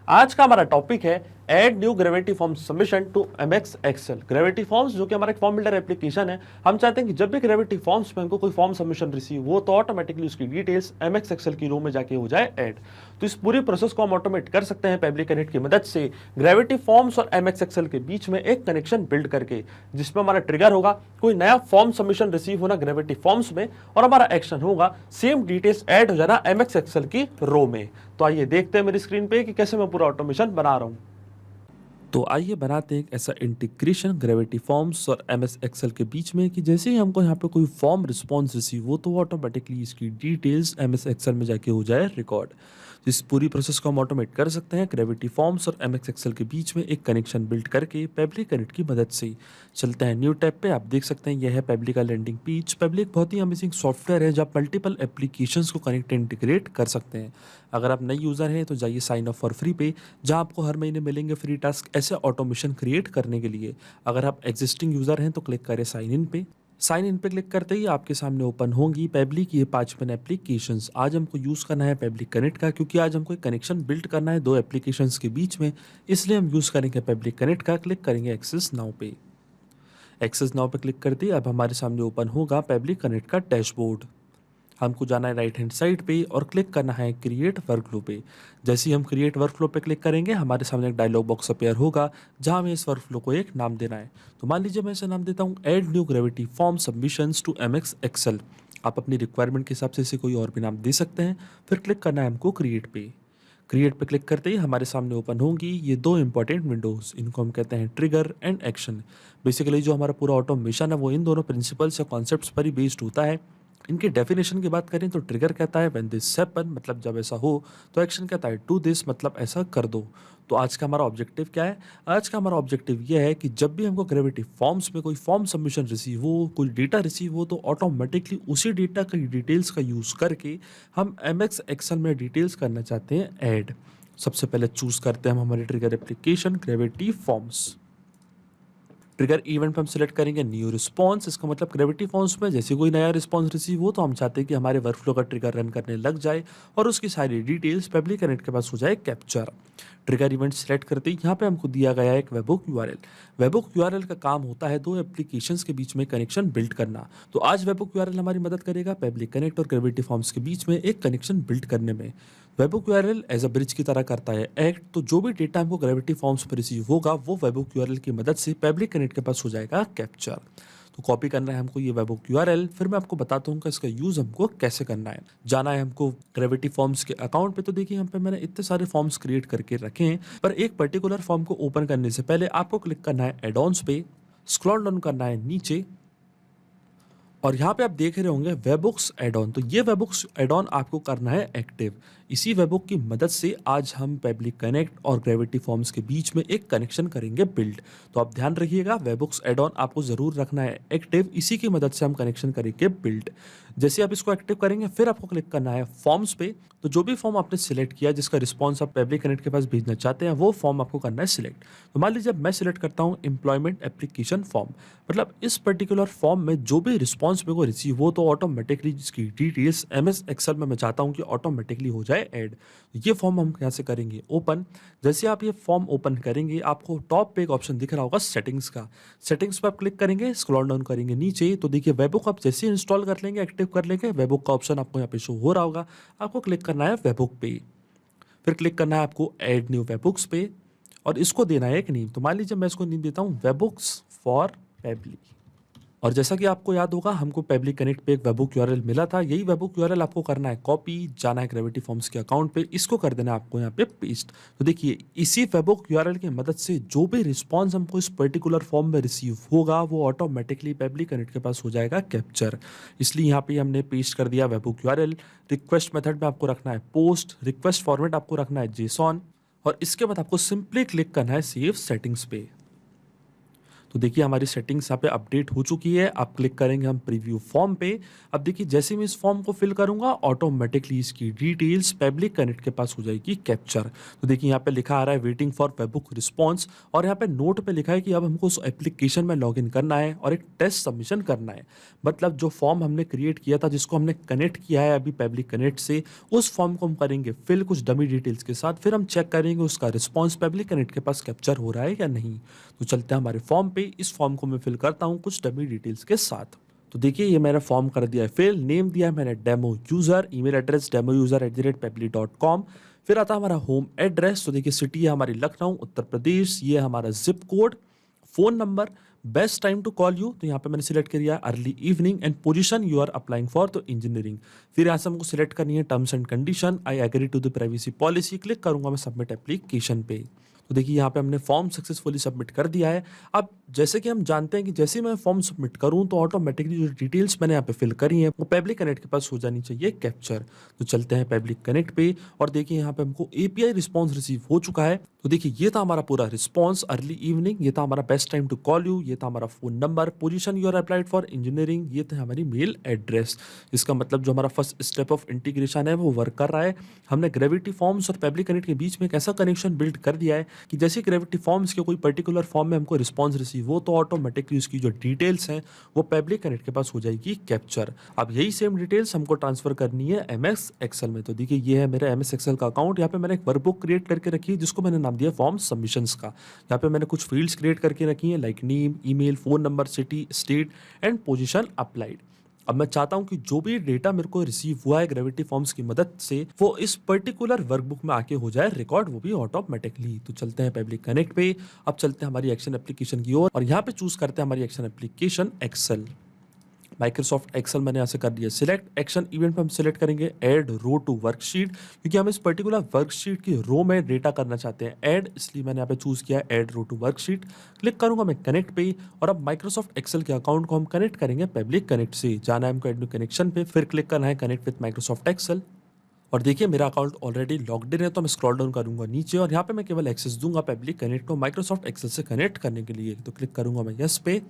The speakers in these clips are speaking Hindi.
आज का हमारा टॉपिक है add new gravity form submission to MX Excel. Gravity forms जो कि हमारा एक फॉर्म बिल्डर एप्लीकेशन है, हम चाहते हैं कि जब भी ग्रेविटी फॉर्म्स में हमको कोई फॉर्म सबमिशन रिसीव हो तो ऑटोमेटिकली उसकी डिटेल्स एमएक्स एक्सेल की रो में जाके हो जाए ऐड। तो इस पूरी प्रोसेस को हम ऑटोमेट कर सकते हैं पेबली कनेक्ट की मदद से, ग्रेविटी फॉर्म्स और एमएक्स एक्सेल के बीच में एक कनेक्शन बिल्ड करके, जिसमें हमारा ट्रिगर होगा कोई नया फॉर्म सबमिशन रिसीव होना ग्रेविटी फॉर्म्स में और हमारा एक्शन होगा सेम डिटेल्स ऐड हो जाना एमएक्स एक्सेल की रो में। तो आइए देखते हैं मेरी स्क्रीन पे कि कैसे मैं पूरा ऑटोमेशन बना रहा हूं। तो आइए बनाते हैं एक ऐसा इंटीग्रेशन ग्रेविटी फॉर्म्स और एमएस एक्सेल के बीच में कि जैसे ही हमको यहाँ पे कोई फॉर्म रिस्पॉन्स रिसीव हो तो ऑटोमेटिकली इसकी डिटेल्स एमएस एक्सेल में जाके हो जाए रिकॉर्ड। तो इस पूरी प्रोसेस को हम ऑटोमेट कर सकते हैं ग्रेविटी फॉर्म्स और एमएस एक्सेल के बीच में एक कनेक्शन बिल्ड करके पेबली कनेक्ट की मदद से। चलते हैं न्यू टैब पे। आप देख सकते हैं यह है पेबली का लैंडिंग पेज। पेबली एक बहुत ही अमेजिंग सॉफ्टवेयर है जहाँ मल्टीपल एप्लीकेशंस को कनेक्ट इंटीग्रेट कर सकते हैं। अगर आप नए यूज़र हैं तो जाइए साइन अप फॉर फ्री पे, जहाँ आपको हर महीने मिलेंगे फ्री टास्क ऐसे ऑटोमेशन क्रिएट करने के लिए। अगर आप एग्जिस्टिंग यूज़र हैं तो क्लिक करें साइन इन पे। साइन इन पे क्लिक करते ही आपके सामने ओपन होंगी पेबली की ये 5 एप्लीकेशंस। आज हमको यूज़ करना है पेबली कनेक्ट का, क्योंकि आज हमको एक कनेक्शन बिल्ड करना है दो एप्लीकेशंस के बीच में, इसलिए हम यूज़ करेंगे पेबली कनेक्ट का। क्लिक करेंगे एक्सेस नाउ पे। एक्सेस नाउ पे क्लिक करते ही अब हमारे सामने ओपन होगा पेबली कनेक्ट का डैशबोर्ड। हमको जाना है राइट हैंड साइड पे और क्लिक करना है क्रिएट वर्कफ्लो पे। जैसे ही हम क्रिएट वर्कफ्लो पे क्लिक करेंगे हमारे सामने एक डायलॉग बॉक्स अपीयर होगा जहां हमें इस वर्कफ्लो को एक नाम देना है। तो मान लीजिए मैं इसे नाम देता हूं add new gravity form submissions to MX Excel. आप अपनी रिक्वायरमेंट के हिसाब से इसे कोई और भी नाम दे सकते हैं। फिर क्लिक करना है हमको क्रिएट पे। क्रिएट पे क्लिक करते ही हमारे सामने ओपन होंगी ये दो इंपॉर्टेंट विंडोज। इनको हम कहते हैं ट्रिगर एंड एक्शन। बेसिकली जो हमारा पूरा ऑटोमेशन है वो इन दोनों प्रिंसिपल्स या कॉन्सेप्ट्स पर ही बेस्ड होता है। इनके डेफिनेशन की बात करें तो ट्रिगर कहता है व्हेन दिस हैपन, मतलब जब ऐसा हो। तो एक्शन कहता है डू दिस, मतलब ऐसा कर दो। तो आज का हमारा ऑब्जेक्टिव क्या है? आज का हमारा ऑब्जेक्टिव यह है कि जब भी हमको ग्रेविटी फॉर्म्स में कोई फॉर्म सबमिशन रिसीव हो, कोई डेटा रिसीव हो, तो ऑटोमेटिकली उसी डेटा की डिटेल्स का यूज़ करके हम एमएक्स एक्सेल में डिटेल्स करना चाहते हैं ऐड। सबसे पहले चूज करते हैं हम हमारे trigger application gravity forms. Trigger event पे हम सिलेक्ट करेंगे न्यू रिस्पॉन्स। इसका मतलब ग्रेविटी फॉर्म्स में जैसे कोई नया रिस्पॉन्स रिसीव हो तो हम चाहते हैं कि हमारे वर्कफ्लो का ट्रिगर रन करने लग जाए और उसकी सारी डिटेल्स पेबली कनेक्ट के पास हो जाए कैप्चर। ट्रिगर इवेंट सेलेक्ट करते ही यहाँ पे हमको दिया गया है एक वेबहुक यूआरएल। वेबहुक यूआरएल का काम होता है दो एप्लीकेशंस के बीच में कनेक्शन बिल्ड करना। तो आज वेबहुक यूआरएल हमारी मदद करेगा पेबली कनेक्ट और ग्रेविटी फॉर्म्स के बीच में एक कनेक्शन बिल्ड करने में। Webhook URL as a bridge की तरह करता है एक्ट। तो जो भी डेटा हमको ग्रेविटी फॉर्म्स पर रिसीव होगा वो वेबहुक यूआरएल की मदद से पेबली कनेक्ट के पास हो जाएगा कैप्चर। तो कॉपी करना है हमको ये वेबहुक यूआरएल। फिर मैं आपको बताता हूँ कि इसका यूज हमको कैसे करना है। जाना है हमको ग्रेविटी फॉर्म्स के अकाउंट पे। तो देखिए यहाँ पे मैंने इतने सारे फॉर्म्स क्रिएट करके रखे हैं, पर एक पर्टिकुलर फॉर्म को ओपन करने से पहले आपको क्लिक करना है एड ऑन्स पे, स्क्रॉल डाउन करना है नीचे और यहाँ पे आप देख रहे होंगे वेबबुक्स एड ऑन। तो ये वेबबुक्स एड ऑन आपको करना है एक्टिव। इसी वेबबुक की मदद से आज हम पेबली कनेक्ट और ग्रेविटी फॉर्म्स के बीच में एक कनेक्शन करेंगे बिल्ड। तो आप ध्यान रखिएगा वेबबुक्स एड ऑन आपको जरूर रखना है एक्टिव। इसी की मदद से हम कनेक्शन करेंगे बिल्ड। जैसे आप इसको एक्टिव करेंगे फिर आपको क्लिक करना है फॉर्म्स पे। तो जो भी फॉर्म आपने सिलेक्ट किया जिसका रिस्पॉन्स आप पेबली कनेक्ट के पास भेजना चाहते हैं वो फॉर्म आपको करना है सिलेक्ट। तो मान लीजिए मैं सिलेक्ट करता हूँ एम्प्लॉयमेंट एप्लीकेशन फॉर्म। मतलब इस पर्टिकुलर फॉर्म में जो भी रिस्पॉन्स मेरे को रिसीव हो तो ऑटोमेटिकली जिसकी डिटेल्स एमएस एक्सेल में मैं चाहता हूँ कि ऑटोमेटिकली हो जाए ऐड। ये फॉर्म हम यहाँ से करेंगे ओपन। जैसे आप ये फॉर्म ओपन करेंगे आपको टॉप पे एक ऑप्शन दिख रहा होगा सेटिंग्स का। सेटिंग्स पर आप क्लिक करेंगे, स्क्रॉल डाउन करेंगे नीचे तो देखिए वेबबुक आप जैसे इंस्टॉल कर लेंगे एक्टिव कर लेंगे वेबबुक का ऑप्शन आपको यहाँ पे शो हो रहा होगा। आपको क्लिक करना है वेबबुक पे। फिर क्लिक करना है आपको ऐड न्यू वेबबुक्स पे और इसको देना है एक नेम। तो मान लीजिए मैं इसको नेम देता हूँ वेबबुक्स फॉर पेबली। और जैसा कि आपको याद होगा हमको पेबली कनेक्ट पे एक वेबबुक यूआरएल मिला था। यही वेबबुक यूआरएल आपको करना है कॉपी, जाना है ग्रेविटी फॉर्म्स के अकाउंट पे, इसको कर देना है आपको यहाँ पे पेस्ट। तो देखिए इसी वेबबुक यूआरएल की मदद से जो भी रिस्पॉन्स हमको इस पर्टिकुलर फॉर्म में रिसीव होगा वो ऑटोमेटिकली पेबली कनेक्ट के पास हो जाएगा कैप्चर। इसलिए यहाँ पे हमने पेस्ट कर दिया वेबबुक यूआरएल। रिक्वेस्ट मेथड में आपको रखना है पोस्ट, रिक्वेस्ट फॉर्मेट आपको रखना है जेसॉन और इसके बाद आपको सिंपली क्लिक करना है सेव सेटिंग्स पे। तो देखिए हमारी सेटिंग्स यहाँ पे अपडेट हो चुकी है। आप क्लिक करेंगे हम प्रीव्यू फॉर्म पे। अब देखिए जैसे मैं इस फॉर्म को फिल करूँगा ऑटोमेटिकली इसकी डिटेल्स पब्लिक कनेक्ट के पास हो जाएगी कैप्चर। तो देखिए यहाँ पे लिखा आ रहा है वेटिंग फॉर फेसबुक रिस्पॉन्स और यहाँ पे नोट पे लिखा है कि अब हमको उस एप्लीकेशन में लॉगिन करना है और एक टेस्ट सबमिशन करना है। मतलब जो फॉर्म हमने क्रिएट किया था जिसको हमने कनेक्ट किया है अभी पब्लिक कनेक्ट से, उस फॉर्म को हम करेंगे फिल कुछ डमी डिटेल्स के साथ। फिर हम चेक करेंगे उसका रिस्पॉन्स पब्लिक कनेक्ट के पास कैप्चर हो रहा है या नहीं। तो चलते हैं हमारे फॉर्म पे। इस फॉर्म को मैं फिल करता हूँ कुछ डमी डिटेल्स के साथ। तो देखिए ये मैंने फॉर्म कर दिया है फिल। नेम दिया है मैंने demo user, email address demoUser@pebble.com। फिर आता है हमारा होम एड्रेस। तो देखिए सिटी है हमारी लखनऊ उत्तर प्रदेश, ये है हमारा zip code. Phone number, best time to call you, तो यहाँ पे मैंने सिलेक्ट किया early evening. And position you are applying for, तो इंजीनियरिंग। फिर यहाँ से हमको सिलेक्ट करनी है terms and condition, I agree to the privacy policy. Click करूंगा मैं सबमिट एप्लीकेशन पे। तो देखिए यहाँ पे हमने फॉर्म सक्सेसफुली सबमिट कर दिया है। अब जैसे कि हम जानते हैं कि जैसे मैं फॉर्म सबमिट करूं तो ऑटोमेटिकली जो डिटेल्स मैंने यहाँ पे फिल करी हैं वो पब्लिक कनेक्ट के पास हो जानी चाहिए कैप्चर। तो चलते हैं पब्लिक कनेक्ट पे और देखिए यहाँ पे हमको एपीआई रिस्पॉन्स रिसीव हो चुका है। तो देखिए ये था हमारा पूरा रिस्पॉन्स अर्ली इवनिंग, ये था हमारा best time to call you, ये था हमारा phone number, position you are applied for engineering, ये था हमारी मेल एड्रेस। इसका मतलब जो हमारा फर्स्ट स्टेप ऑफ इंटीग्रेशन है वो वर्क कर रहा है। हमने ग्रेविटी फॉर्म्स और पब्लिक कनेक्ट के बीच में एक ऐसा कनेक्शन बिल्ड कर दिया है कि जैसे ग्रेविटी फॉर्म्स के कोई पर्टिकुलर फॉर्म में हमको रिस्पॉन्स रिसीव हो तो ऑटोमेटिकली उसकी जो डिटेल्स हैं वो पब्लिक कनेक्ट के पास हो जाएगी कैप्चर। अब यही सेम डिटेल्स हमको ट्रांसफर करनी है एमएस एक्सेल में। तो देखिए ये है मेरा एमएस एक्सेल का अकाउंट। यहाँ पे मैंने एक वर्कबुक क्रिएट करके रखी है जिसको मैंने नाम दिया फॉर्म सबमिशंस का। यहाँ पे मैंने कुछ फील्ड्स क्रिएट करके रखी है like name, email, phone number, city, state and position applied. अब मैं चाहता हूं कि जो भी डेटा मेरे को रिसीव हुआ है ग्रेविटी फॉर्म्स की मदद से वो इस पर्टिकुलर वर्कबुक में आके हो जाए रिकॉर्ड, वो भी ऑटोमेटिकली। तो चलते हैं पब्लिक कनेक्ट पे। अब चलते हैं हमारी एक्शन एप्लीकेशन की ओर और यहाँ पे चूज करते हैं हमारी action application Excel. Microsoft Excel मैंने यहाँ से कर दिया सिलेक्ट। एक्शन इवेंट में हम सिलेक्ट करेंगे ऐड रो टू वर्कशीट, क्योंकि हम इस पर्टिकुलर वर्कशीट की रो में डेटा करना चाहते हैं ऐड, इसलिए मैंने यहाँ पे चूज किया add row to worksheet. Click करूंगा मैं कनेक्ट पे और अब माइक्रोसॉफ्ट एक्सेल के अकाउंट को हम कनेक्ट करेंगे पब्लिक कनेक्ट से। जाना है हमको एड न्यू कनेक्शन पे, फिर क्लिक करना है कनेक्ट विद माइक्रोसॉफ्ट एक्सेल। और देखिए मेरा अकाउंट ऑलरेडी लॉग्ड इन है, तो मैं स्क्रॉल डाउन करूंगा नीचे और यहाँ पे मैं केवल एक्सेस दूंगा पब्लिक कनेक्ट को माइक्रोसॉफ्ट एक्सेल से कनेक्ट करने के लिए। तो क्लिक करूंगा मैं यस पे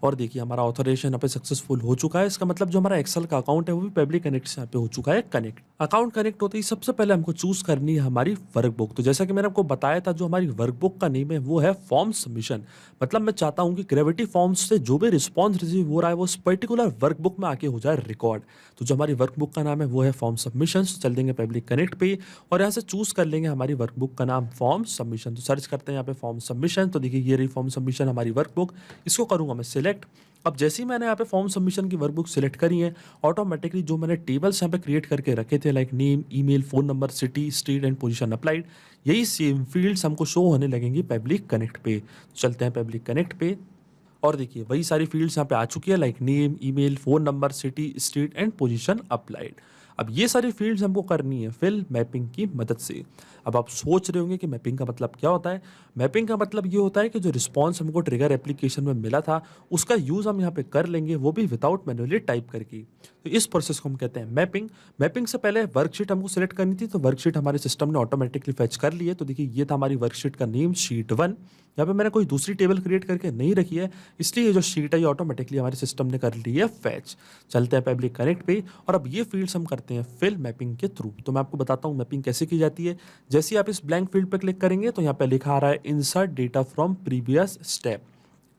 और देखिए हमारा ऑथराइजेशन यहाँ पे सक्सेसफुल हो चुका है। इसका मतलब जो हमारा एक्सेल का अकाउंट है वो भी पब्लिक कनेक्ट से यहाँ पे हो चुका है कनेक्ट। अकाउंट कनेक्ट होते ही सबसे पहले हमको चूज करनी है हमारी वर्कबुक। तो जैसा कि मैंने आपको बताया था जो हमारी वर्कबुक का नेम है वो है फॉर्म सबमिशन। मतलब मैं चाहता हूँ कि ग्रेविटी फॉर्म्स से जो भी रिस्पॉन्स रिसीव हो रहा है वो उस पर्टिकुलर वर्कबुक में आके हो जाए रिकॉर्ड। तो जो हमारी वर्कबुक का नाम है वो है फॉर्म सबमिशन। चल देंगे पब्लिक कनेक्ट पे और यहाँ से चूज कर लेंगे हमारी वर्कबुक का नाम फॉर्म सबमिशन। तो सर्च करते हैं यहाँ पे फॉर्म सबमिशन। तो देखिए ये रही फॉर्म सबमिशन हमारी वर्कबुक, इसको करूंगा मैं सिलेक्ट। अब जैसे ही मैंने यहाँ पे फॉर्म सबमिशन की वर्कबुक सिलेक्ट करी है ऑटोमेटिकली जो मैंने टेबल्स यहाँ पे क्रिएट करके रखे थे like name, email, phone number, city, state and position applied, यही सेम फील्ड्स हमको शो होने लगेंगी पब्लिक कनेक्ट पे। चलते हैं पब्लिक कनेक्ट पे और देखिए वही सारी फील्ड्स यहाँ पे आ चुकी है like name, email, phone number, city, state and position applied. अब ये सारी फील्ड्स हमको करनी है फिल मैपिंग की मदद से। अब आप सोच रहे होंगे कि मैपिंग का मतलब क्या होता है। मैपिंग का मतलब ये होता है कि जो रिस्पॉन्स हमको ट्रिगर एप्लीकेशन में मिला था उसका यूज़ हम यहाँ पे कर लेंगे, वो भी विदाउट मैनुअली टाइप करके। तो इस प्रोसेस को हम कहते हैं मैपिंग। मैपिंग से पहले वर्कशीट हमको सिलेक्ट करनी थी, तो वर्कशीट हमारे सिस्टम ने ऑटोमेटिकली फेच कर ली है। तो देखिए ये था हमारी वर्कशीट का नेम शीट 1। यहाँ पे मैंने कोई दूसरी टेबल क्रिएट करके नहीं रखी है, इसलिए ये जो शीट है ये ऑटोमेटिकली हमारे सिस्टम ने कर ली है फैच। चलते हैं पब्लिक कनेक्ट पे और अब ये फील्ड्स हम करते हैं फिल मैपिंग के थ्रू। तो मैं आपको बताता हूँ मैपिंग कैसे की जाती है। जैसे आप इस ब्लैंक फील्ड पे क्लिक करेंगे तो यहाँ पे लिखा आ रहा है insert data from previous step.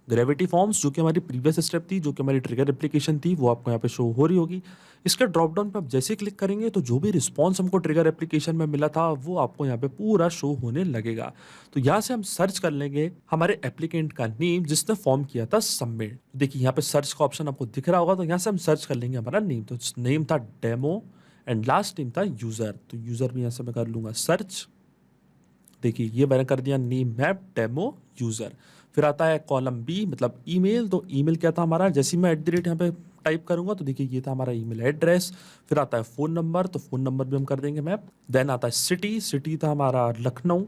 Gravity forms जो कि हमारी प्रीवियस स्टेप थी, जो कि हमारी ट्रिगर एप्लीकेशन थी, वो आपको यहाँ पे शो हो रही होगी। इसके ड्रॉप डाउन पे आप जैसे क्लिक करेंगे तो जो भी रिस्पॉन्स हमको ट्रिगर एप्लीकेशन में मिला था वो आपको यहाँ पे पूरा शो होने लगेगा। तो यहाँ से हम सर्च कर लेंगे हमारे एप्लीकेंट का नेम जिसने फॉर्म किया था सबमिट। देखिए यहाँ पे सर्च का ऑप्शन आपको दिख रहा होगा, तो यहाँ से हम सर्च कर लेंगे हमारा नेम। तो नेम था डेमो एंड लास्ट नेम था यूजर। तो यूजर भी यहाँ से मैं कर लूंगा सर्च। देखिए ये मैंने कर दिया नेम मैप डेमो यूजर। फिर आता है कॉलम बी मतलब ईमेल। तो ईमेल क्या था हमारा, जैसे मैं @ यहाँ पे टाइप करूंगा तो देखिए ये था हमारा ईमेल एड्रेस। फिर आता है फोन नंबर, तो फोन नंबर भी हम कर देंगे मैप। देन आता है सिटी, सिटी था हमारा लखनऊ,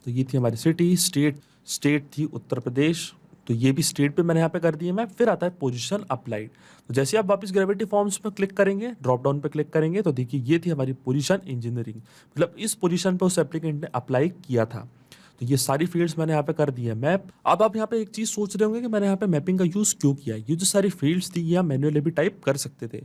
तो ये थी हमारी सिटी। स्टेट थी उत्तर प्रदेश, तो ये भी स्टेट पे मैंने यहाँ पे कर दिए मैप। फिर आता है पोजीशन अप्लाइड। तो जैसे आप वापस ग्रेविटी फॉर्म्स पे क्लिक करेंगे, ड्रॉप डाउन पे क्लिक करेंगे तो देखिए ये थी हमारी पोजीशन इंजीनियरिंग, मतलब इस पोजीशन पे उस एप्लीकेंट ने अप्लाई किया था। तो ये सारी फील्ड्स मैंने यहाँ पे कर दी है मैप। अब आप यहाँ पे एक चीज़ सोच रहे होंगे कि मैंने यहाँ पे मैपिंग का यूज़ क्यों किया है। ये जो सारी फील्ड्स थी ये आप मैन्युअली भी टाइप कर सकते थे,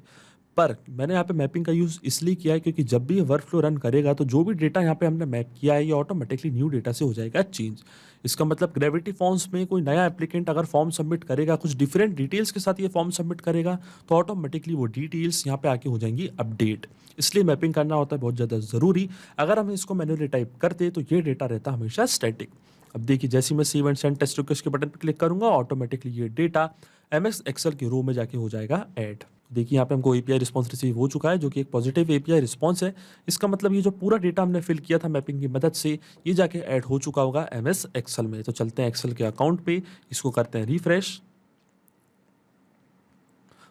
पर मैंने यहाँ पे मैपिंग का यूज़ इसलिए किया है क्योंकि जब भी ये वर्क फ्लो रन करेगा तो जो भी डेटा यहाँ पे हमने मैप किया है ये ऑटोमेटिकली न्यू डेटा से हो जाएगा चेंज। इसका मतलब ग्रेविटी फॉर्म्स में कोई नया एप्लीकेंट अगर फॉर्म सबमिट करेगा, कुछ डिफरेंट डिटेल्स के साथ ये फॉर्म सबमिट करेगा, तो ऑटोमेटिकली वो डिटेल्स यहाँ पे आके हो जाएंगी अपडेट। इसलिए मैपिंग करना होता है बहुत ज़्यादा ज़रूरी। अगर हम इसको मैन्युअली टाइप करते तो ये डेटा रहता हमेशा स्टैटिक। अब देखिए जैसे ही मैं save and send test request के बटन पर क्लिक करूंगा ऑटोमेटिकली ये डेटा एमएस एक्सेल की रो में जाके हो जाएगा ऐड। देखिए यहाँ पे हमको एपीआई रिस्पांस रिसीव हो चुका है जो कि एक पॉजिटिव एपीआई रिस्पांस है। इसका मतलब ये जो पूरा डेटा हमने फिल किया था मैपिंग की मदद से ये जाके ऐड हो चुका होगा एमएस एक्सेल में। तो चलते हैं एक्सेल के अकाउंट पे, इसको करते हैं रिफ्रेश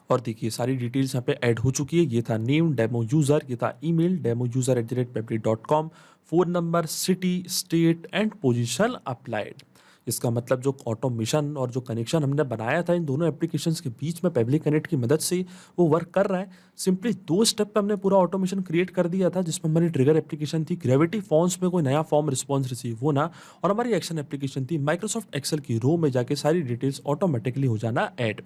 और देखिए सारी डिटेल्स यहाँ पे ऐड हो चुकी है। ये था नेम डेमो यूज़र, ये था email demoUser@pepli.com, phone number, city, state and position applied. इसका मतलब जो ऑटोमेशन और जो कनेक्शन हमने बनाया था इन दोनों एप्लीकेशंस के बीच में पेबली कनेक्ट की मदद से वो वर्क कर रहा है। सिंपली 2 स्टेप पे हमने पूरा ऑटोमेशन क्रिएट कर दिया था जिसमें हमारी ट्रिगर एप्लीकेशन थी ग्रेविटी फॉर्म्स में कोई नया फॉर्म रिस्पॉन्स रिसीव होना, और हमारी एक्शन एप्लीकेशन थी माइक्रोसॉफ्ट एक्सेल की रो में जाके सारी डिटेल्स ऑटोमेटिकली हो जाना ऐड।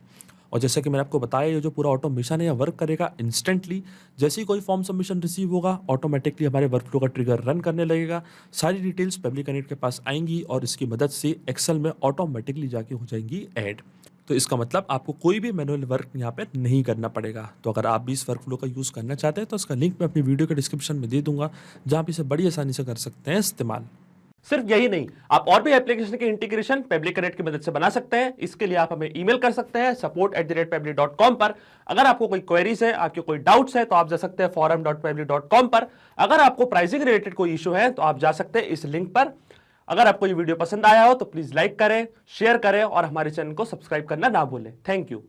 और जैसा कि मैंने आपको बताया ये जो पूरा ऑटोमेशन है यह वर्क करेगा इंस्टेंटली। जैसे ही कोई फॉर्म सबमिशन रिसीव होगा ऑटोमेटिकली हमारे वर्कफ्लो का ट्रिगर रन करने लगेगा, सारी डिटेल्स पेबली कनेक्ट के पास आएंगी और इसकी मदद से एक्सेल में ऑटोमेटिकली जाके हो जाएंगी ऐड। तो इसका मतलब आपको कोई भी मैनुअल वर्क यहाँ पे नहीं करना पड़ेगा। तो अगर आप भी इस वर्कफ्लो का यूज़ करना चाहते हैं तो इसका लिंक मैं अपनी वीडियो के डिस्क्रिप्शन में दे दूंगा जहाँ पे इसे बड़ी आसानी से कर सकते हैं इस्तेमाल। सिर्फ यही नहीं, आप और भी एप्लीकेशन के इंटीग्रेशन पेबली कनेक्ट की मदद से बना सकते हैं। इसके लिए आप हमें ईमेल कर सकते हैं support@pebly.com पर। अगर आपको कोई क्वेरीज है, आपके कोई डाउट्स है तो आप जा सकते हैं forum.pebly.com पर। अगर आपको प्राइसिंग रिलेटेड कोई इशू है तो आप जा सकते हैं इस लिंक पर। अगर आपको ये वीडियो पसंद आया हो तो प्लीज लाइक करें, शेयर करें और हमारे चैनल को सब्सक्राइब करना ना भूलें। Thank you.